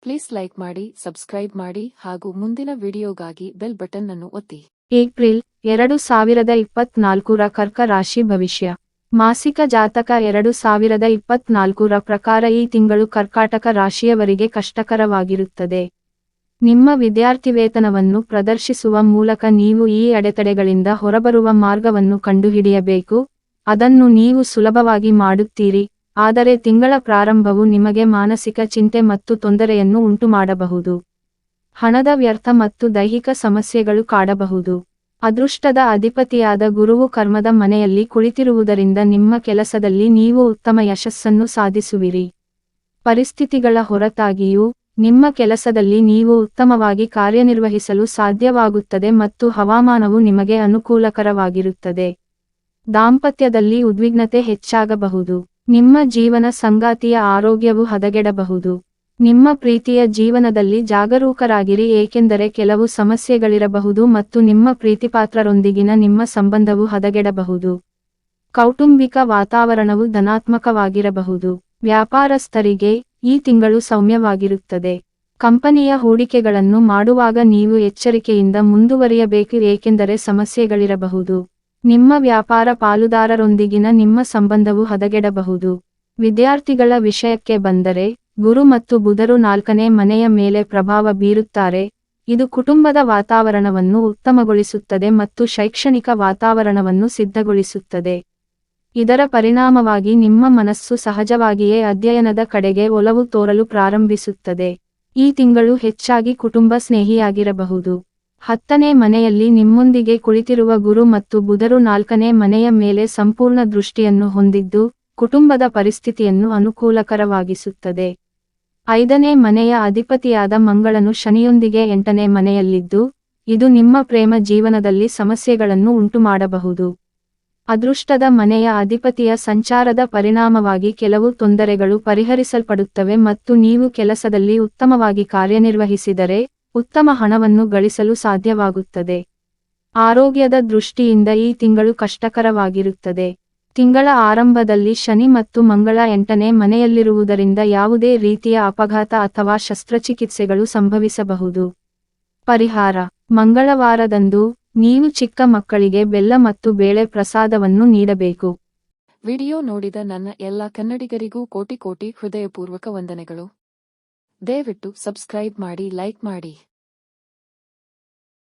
Please like ಮಾಡಿ, subscribe ಮಾಡಿ ಹಾಗೂ ಮುಂದಿನ ವಿಡಿಯೋಗಾಗಿ ಬೆಲ್ ಬಟನ್ ಅನ್ನು ಒತ್ತಿ. ಏಪ್ರಿಲ್ 2024ರ ಕರ್ಕ ರಾಶಿ ಭವಿಷ್ಯ ಮಾಸಿಕ ಜಾತಕ 2024ರ ಪ್ರಕಾರ ಈ ತಿಂಗಳು ಕರ್ಕಾಟಕ ರಾಶಿಯವರಿಗೆ ಕಷ್ಟಕರವಾಗಿರುತ್ತದೆ. ನಿಮ್ಮ ವಿದ್ಯಾರ್ಥಿವೇತನವನ್ನು ಪ್ರದರ್ಶಿಸುವ ಮೂಲಕ ನೀವು ಈ ಅಡೆತಡೆಗಳಿಂದ ಹೊರಬರುವ ಮಾರ್ಗವನ್ನು ಕಂಡುಹಿಡಿಯಬೇಕು. ಅದನ್ನು ನೀವು ಸುಲಭವಾಗಿ ಮಾಡುತ್ತೀರಿ, ಆದರೆ ತಿಂಗಳ ಪ್ರಾರಂಭವು ನಿಮಗೆ ಮಾನಸಿಕ ಚಿಂತೆ ಮತ್ತು ತೊಂದರೆಯನ್ನು ಉಂಟುಮಾಡಬಹುದು. ಹಣದ ವ್ಯರ್ಥ ಮತ್ತು ದೈಹಿಕ ಸಮಸ್ಯೆಗಳು ಕಾಡಬಹುದು. ಅದೃಷ್ಟದ ಅಧಿಪತಿಯಾದ ಗುರುವು ಕರ್ಮದ ಮನೆಯಲ್ಲಿ ಕುಳಿತಿರುವುದರಿಂದ ನಿಮ್ಮ ಕೆಲಸದಲ್ಲಿ ನೀವು ಉತ್ತಮ ಯಶಸ್ಸನ್ನು ಸಾಧಿಸುವಿರಿ. ಪರಿಸ್ಥಿತಿಗಳ ಹೊರತಾಗಿಯೂ ನಿಮ್ಮ ಕೆಲಸದಲ್ಲಿ ನೀವು ಉತ್ತಮವಾಗಿ ಕಾರ್ಯನಿರ್ವಹಿಸಲು ಸಾಧ್ಯವಾಗುತ್ತದೆ ಮತ್ತು ಹವಾಮಾನವು ನಿಮಗೆ ಅನುಕೂಲಕರವಾಗಿರುತ್ತದೆ. ದಾಂಪತ್ಯದಲ್ಲಿ ಉದ್ವಿಗ್ನತೆ ಹೆಚ್ಚಾಗಬಹುದು. ನಿಮ್ಮ ಜೀವನ ಸಂಗಾತಿಯ ಆರೋಗ್ಯವು ಹದಗೆಡಬಹುದು. ನಿಮ್ಮ ಪ್ರೀತಿಯ ಜೀವನದಲ್ಲಿ ಜಾಗರೂಕರಾಗಿರಿ, ಏಕೆಂದರೆ ಕೆಲವು ಸಮಸ್ಯೆಗಳಿರಬಹುದು ಮತ್ತು ನಿಮ್ಮ ಪ್ರೀತಿಪಾತ್ರರೊಂದಿಗಿನ ನಿಮ್ಮ ಸಂಬಂಧವು ಹದಗೆಡಬಹುದು. ಕೌಟುಂಬಿಕ ವಾತಾವರಣವು ಧನಾತ್ಮಕವಾಗಿರಬಹುದು. ವ್ಯಾಪಾರಸ್ಥರಿಗೆ ಈ ತಿಂಗಳು ಸೌಮ್ಯವಾಗಿರುತ್ತದೆ. ಕಂಪನಿಯ ಹೂಡಿಕೆಗಳನ್ನು ಮಾಡುವಾಗ ನೀವು ಎಚ್ಚರಿಕೆಯಿಂದ ಮುಂದುವರಿಯಬೇಕು, ಏಕೆಂದರೆ ಸಮಸ್ಯೆಗಳಿರಬಹುದು. ನಿಮ್ಮ ವ್ಯಾಪಾರ ಪಾಲುದಾರರೊಂದಿಗಿನ ನಿಮ್ಮ ಸಂಬಂಧವು ಹದಗೆಡಬಹುದು. ವಿದ್ಯಾರ್ಥಿಗಳ ವಿಷಯಕ್ಕೆ ಬಂದರೆ, ಗುರು ಮತ್ತು ಬುಧರು 4ನೇ ಮನೆಯ ಮೇಲೆ ಪ್ರಭಾವ ಬೀರುತ್ತಾರೆ. ಇದು ಕುಟುಂಬದ ವಾತಾವರಣವನ್ನು ಉತ್ತಮಗೊಳಿಸುತ್ತದೆ ಮತ್ತು ಶೈಕ್ಷಣಿಕ ವಾತಾವರಣವನ್ನು ಸಿದ್ಧಗೊಳಿಸುತ್ತದೆ. ಇದರ ಪರಿಣಾಮವಾಗಿ ನಿಮ್ಮ ಮನಸ್ಸು ಸಹಜವಾಗಿಯೇ ಅಧ್ಯಯನದ ಕಡೆಗೆ ಒಲವು ತೋರಲು ಪ್ರಾರಂಭಿಸುತ್ತದೆ. ಈ ತಿಂಗಳು ಹೆಚ್ಚಾಗಿ ಕುಟುಂಬ ಸ್ನೇಹಿಯಾಗಿರಬಹುದು. 10ನೇ ಮನೆಯಲ್ಲಿ ನಿಮ್ಮೊಂದಿಗೆ ಕುಳಿತಿರುವ ಗುರು ಮತ್ತು ಬುಧರು 4ನೇ ಮನೆಯ ಮೇಲೆ ಸಂಪೂರ್ಣ ದೃಷ್ಟಿಯನ್ನು ಹೊಂದಿದ್ದು, ಕುಟುಂಬದ ಪರಿಸ್ಥಿತಿಯನ್ನು ಅನುಕೂಲಕರವಾಗಿಸುತ್ತದೆ. 5ನೇ ಮನೆಯ ಅಧಿಪತಿಯಾದ ಮಂಗಳನು ಶನಿಯೊಂದಿಗೆ 8ನೇ ಮನೆಯಲ್ಲಿದ್ದು, ಇದು ನಿಮ್ಮ ಪ್ರೇಮ ಜೀವನದಲ್ಲಿ ಸಮಸ್ಯೆಗಳನ್ನು ಉಂಟುಮಾಡಬಹುದು. ಅದೃಷ್ಟದ ಮನೆಯ ಅಧಿಪತಿಯ ಸಂಚಾರದ ಪರಿಣಾಮವಾಗಿ ಕೆಲವು ತೊಂದರೆಗಳು ಪರಿಹರಿಸಲ್ಪಡುತ್ತವೆ ಮತ್ತು ನೀವು ಕೆಲಸದಲ್ಲಿ ಉತ್ತಮವಾಗಿ ಕಾರ್ಯನಿರ್ವಹಿಸಿದರೆ ಉತ್ತಮ ಹಣವನ್ನು ಗಳಿಸಲು ಸಾಧ್ಯವಾಗುತ್ತದೆ. ಆರೋಗ್ಯದ ದೃಷ್ಟಿಯಿಂದ ಈ ತಿಂಗಳು ಕಷ್ಟಕರವಾಗಿರುತ್ತದೆ. ತಿಂಗಳ ಆರಂಭದಲ್ಲಿ ಶನಿ ಮತ್ತು ಮಂಗಳ 8ನೇ ಮನೆಯಲ್ಲಿರುವುದರಿಂದ ಯಾವುದೇ ರೀತಿಯ ಅಪಘಾತ ಅಥವಾ ಶಸ್ತ್ರಚಿಕಿತ್ಸೆಗಳು ಸಂಭವಿಸಬಹುದು. ಪರಿಹಾರ: ಮಂಗಳವಾರದಂದು ನೀವು ಚಿಕ್ಕ ಮಕ್ಕಳಿಗೆ ಬೆಲ್ಲ ಮತ್ತು ಬೇಳೆ ಪ್ರಸಾದವನ್ನು ನೀಡಬೇಕು. ವಿಡಿಯೋ ನೋಡಿದ ನನ್ನ ಎಲ್ಲ ಕನ್ನಡಿಗರಿಗೂ ಕೋಟಿ ಕೋಟಿ ಹೃದಯಪೂರ್ವಕ ವಂದನೆಗಳು. ದಯವಿಟ್ಟು ಸಬ್ಸ್ಕ್ರೈಬ್ ಮಾಡಿ, ಲೈಕ್ ಮಾಡಿ.